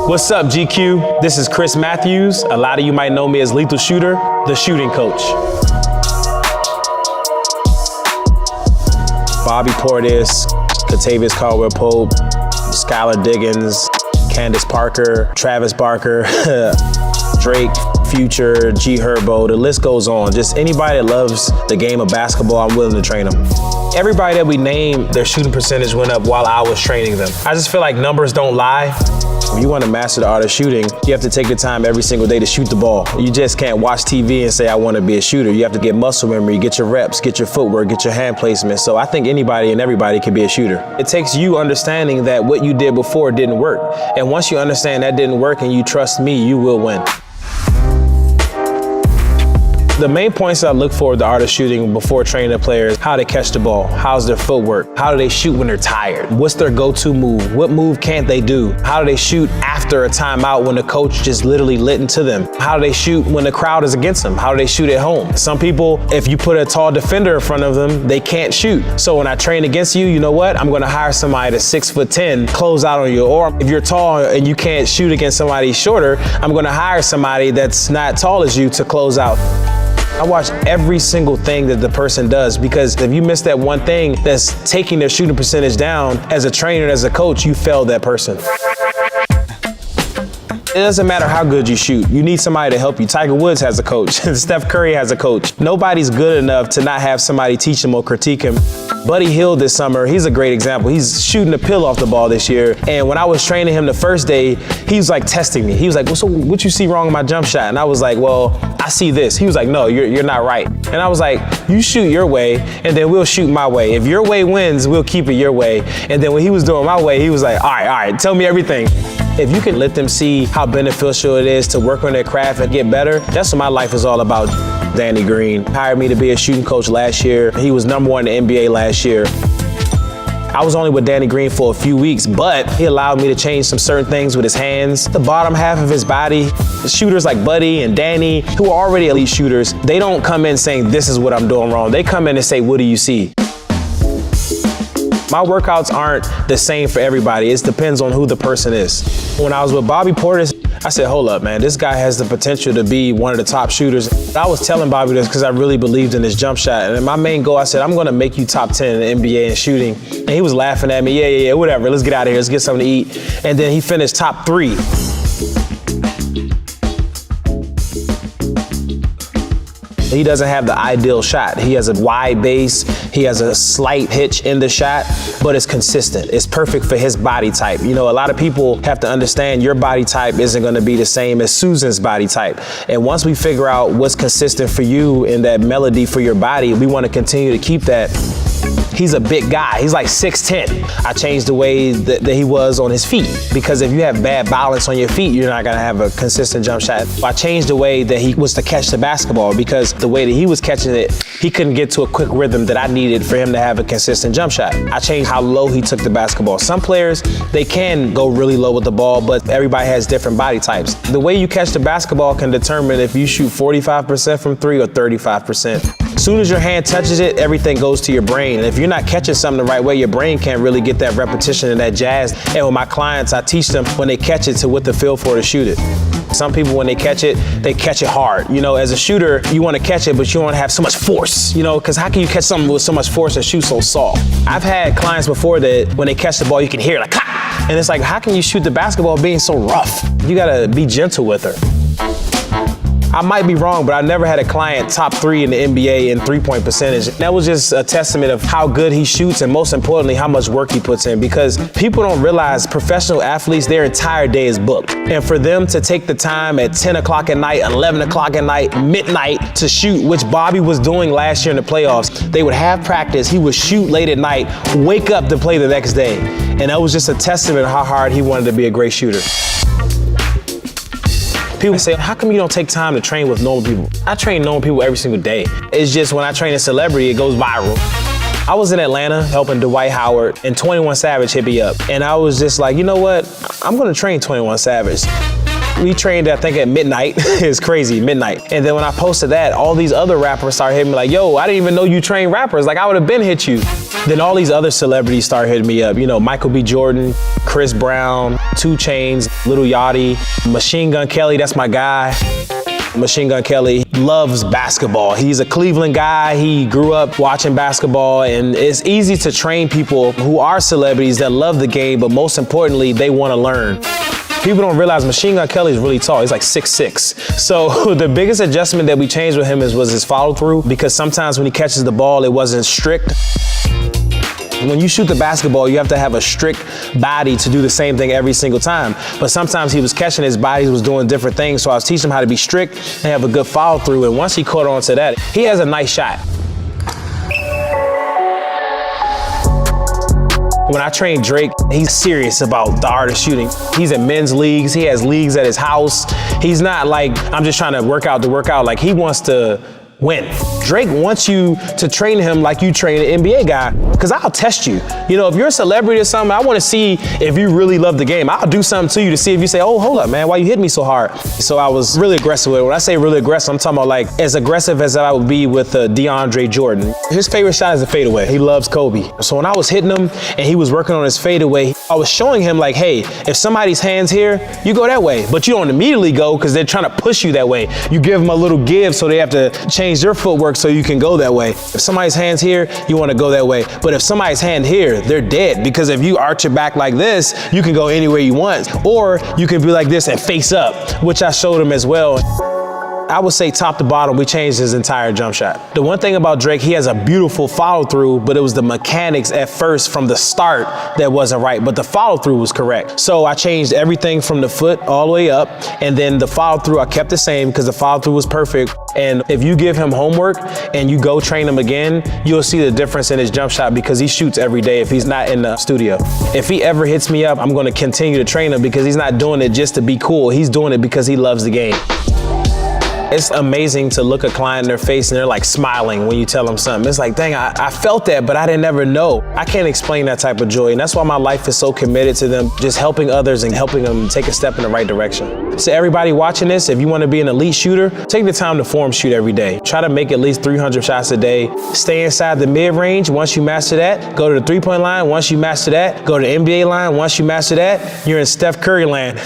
What's up, GQ? This is Chris Matthews. A lot of you might know me as Lethal Shooter, the shooting coach. Bobby Portis, Kentavious Caldwell-Pope, Skylar Diggins, Candace Parker, Travis Barker, Drake, Future, G Herbo, the list goes on. Just anybody that loves the game of basketball, I'm willing to train them. Everybody that we named, their shooting percentage went up while I was training them. I just feel like numbers don't lie. If you want to master the art of shooting, you have to take the time every single day to shoot the ball. You just can't watch TV and say, I want to be a shooter. You have to get muscle memory, get your reps, get your footwork, get your hand placement. So I think anybody and everybody can be a shooter. It takes you understanding that what you did before didn't work. And once you understand that didn't work and you trust me, you will win. The main points I look for with the art of shooting before training the players: how they catch the ball, how's their footwork, how do they shoot when they're tired, what's their go-to move, what move can't they do, how do they shoot after a timeout when the coach just literally lit into them, how do they shoot when the crowd is against them, how do they shoot at home. Some people, if you put a tall defender in front of them, they can't shoot. So when I train against you, you know what? I'm gonna hire somebody that's 6'10", close out on you. Or if you're tall and you can't shoot against somebody shorter, I'm gonna hire somebody that's not tall as you to close out. I watch every single thing that the person does, because if you miss that one thing that's taking their shooting percentage down, as a trainer, as a coach, you failed that person. It doesn't matter how good you shoot. You need somebody to help you. Tiger Woods has a coach. Steph Curry has a coach. Nobody's good enough to not have somebody teach him or critique him. Buddy Hield this summer, he's a great example. He's shooting a pill off the ball this year. And when I was training him the first day, he was like testing me. He was like, well, so what you see wrong with my jump shot? And I was like, well, I see this. He was like, no, you're not right. And I was like, you shoot your way, and then we'll shoot my way. If your way wins, we'll keep it your way. And then when he was doing my way, he was like, all right, tell me everything. If you can let them see how beneficial it is to work on their craft and get better, that's what my life is all about. Danny Green hired me to be a shooting coach last year. He was #1 in the NBA last year. I was only with Danny Green for a few weeks, but he allowed me to change some certain things with his hands. The bottom half of his body, shooters like Buddy and Danny, who are already elite shooters, they don't come in saying, this is what I'm doing wrong. They come in and say, what do you see? My workouts aren't the same for everybody. It depends on who the person is. When I was with Bobby Portis, I said, hold up, man, this guy has the potential to be one of the top shooters. I was telling Bobby this because I really believed in his jump shot. And my main goal, I said, I'm gonna make you top 10 in the NBA in shooting. And he was laughing at me, yeah, whatever, let's get out of here, let's get something to eat. And then he finished top 3. He doesn't have the ideal shot. He has a wide base, he has a slight hitch in the shot, but it's consistent. It's perfect for his body type. You know, a lot of people have to understand your body type isn't gonna be the same as Susan's body type. And once we figure out what's consistent for you in that melody for your body, we wanna continue to keep that. He's a big guy. He's like 6'10". I changed the way that he was on his feet, because if you have bad balance on your feet, you're not gonna have a consistent jump shot. I changed the way that he was to catch the basketball, because the way that he was catching it, he couldn't get to a quick rhythm that I needed for him to have a consistent jump shot. I changed how low he took the basketball. Some players, they can go really low with the ball, but everybody has different body types. The way you catch the basketball can determine if you shoot 45% from 3 or 35%. As soon as your hand touches it, everything goes to your brain. And if you're not catching something the right way, your brain can't really get that repetition and that jazz. And with my clients, I teach them when they catch it to what to feel for to shoot it. Some people, when they catch it hard. You know, as a shooter, you want to catch it, but you don't want to have so much force, you know, because how can you catch something with so much force and shoot so soft? I've had clients before that when they catch the ball, you can hear like, ha! And it's like, how can you shoot the basketball being so rough? You got to be gentle with her. I might be wrong, but I never had a client top 3 in the NBA in three-point percentage. That was just a testament of how good he shoots, and most importantly, how much work he puts in, because people don't realize professional athletes, their entire day is booked. And for them to take the time at 10 o'clock at night, 11 o'clock at night, midnight to shoot, which Bobby was doing last year in the playoffs, they would have practice, he would shoot late at night, wake up to play the next day. And that was just a testament of how hard he wanted to be a great shooter. People say, how come you don't take time to train with normal people? I train normal people every single day. It's just when I train a celebrity, it goes viral. I was in Atlanta helping Dwight Howard, and 21 Savage hit me up. And I was just like, you know what? I'm gonna train 21 Savage. We trained, I think, at midnight. It's crazy, midnight. And then when I posted that, all these other rappers started hitting me like, yo, I didn't even know you train rappers. Like, I would have been hit you. Then all these other celebrities started hitting me up. You know, Michael B. Jordan, Chris Brown, 2 Chainz, Lil Yachty, Machine Gun Kelly, that's my guy. Machine Gun Kelly loves basketball. He's a Cleveland guy. He grew up watching basketball, and it's easy to train people who are celebrities that love the game, but most importantly, they want to learn. People don't realize Machine Gun Kelly is really tall. He's like 6'6". So the biggest adjustment that we changed with him was his follow through, because sometimes when he catches the ball, it wasn't strict. When you shoot the basketball, you have to have a strict body to do the same thing every single time. But sometimes he was catching his body, he was doing different things. So I was teaching him how to be strict and have a good follow through. And once he caught on to that, he has a nice shot. When I train Drake, he's serious about the art of shooting. He's in men's leagues, he has leagues at his house. He's not like, I'm just trying to work out to work out. Like, he wants to win. Drake wants you to train him like you train an NBA guy, because I'll test you. You know, if you're a celebrity or something, I want to see if you really love the game. I'll do something to you to see if you say, oh, hold up, man, why you hit me so hard? So I was really aggressive with it. When I say really aggressive, I'm talking about like as aggressive as I would be with DeAndre Jordan. His favorite shot is a fadeaway. He loves Kobe. So when I was hitting him and he was working on his fadeaway, I was showing him like, hey, if somebody's hand's here, you go that way. But you don't immediately go because they're trying to push you that way. You give them a little give, so they have to change their footwork so you can go that way. If somebody's hand's here, you want to go that way. But if somebody's hand here, they're dead, because if you arch your back like this, you can go anywhere you want. Or you can be like this and face up, which I showed him as well. I would say top to bottom, we changed his entire jump shot. The one thing about Drake, he has a beautiful follow through, but it was the mechanics at first from the start that wasn't right, but the follow through was correct. So I changed everything from the foot all the way up, and then the follow through I kept the same because the follow through was perfect. And if you give him homework and you go train him again, you'll see the difference in his jump shot, because he shoots every day if he's not in the studio. If he ever hits me up, I'm gonna continue to train him, because he's not doing it just to be cool. He's doing it because he loves the game. It's amazing to look a client in their face and they're like smiling when you tell them something. It's like, dang, I felt that, but I didn't ever know. I can't explain that type of joy. And that's why my life is so committed to them, just helping others and helping them take a step in the right direction. So everybody watching this, if you want to be an elite shooter, take the time to form shoot every day. Try to make at least 300 shots a day. Stay inside the mid-range. Once you master that, go to the 3-point line. Once you master that, go to the NBA line. Once you master that, you're in Steph Curry land.